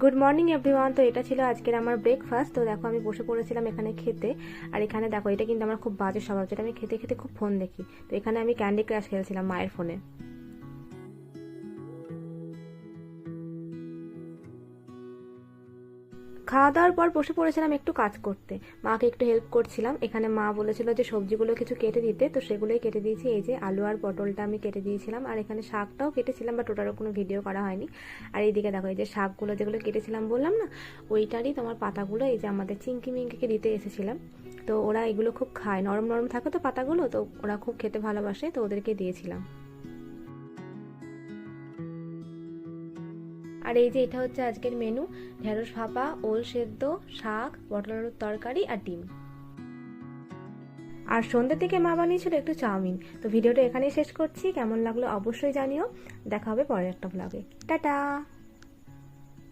Good morning everyone. তো এটা ছিল আজকের আমার ব্রেকফাস্ট। তো দেখো আমি বসে পড়েছিলাম এখানে খেতে। আর এখানে দেখো, এটা কিন্তু আমার খুব বাজে স্বভাব, যেটা আমি খেতে খেতে খুব ফোন দেখি। তো এখানে আমি ক্যান্ডি ক্রাশ খেলছিলাম মায়ের ফোনে। খাওয়া দাওয়ার পর বসে পড়েছিলাম একটু কাজ করতে, মাকে একটু হেল্প করছিলাম। এখানে মা বলেছিল যে সবজিগুলো কিছু কেটে দিতে, তো সেগুলোই কেটে দিয়েছি। এই যে আলু আর পটলটা আমি কেটে দিয়েছিলাম, আর এখানে শাকটাও কেটেছিলাম, বাট ওটারও কোনো ভিডিও করা হয়নি। আর এইদিকে দেখো, এই যে শাকগুলো যেগুলো কেটেছিলাম বললাম না, ওইটারই তোমার পাতাগুলো এই যে আমাদের চিংকি মিঙ্কিকে দিতে এসেছিলাম। তো ওরা এগুলো খুব খায়, নরম নরম থাকে তো পাতাগুলো, তো ওরা খুব খেতে ভালোবাসে, তো ওদেরকে দিয়েছিলাম। আর এই যে এটা হচ্ছে আজকের মেনু: ঢেঁড়স ভাপা, ওল সেদ্ধ, শাক, পটল আলুর তরকারি আর ডিম। আর সন্ধ্যের দিকে মা বানিয়েছিল একটু চাউমিন। তো ভিডিওটা এখানেই শেষ করছি। কেমন লাগলো অবশ্যই জানিও। দেখা হবে পরের একটা ব্লগে। টাটা।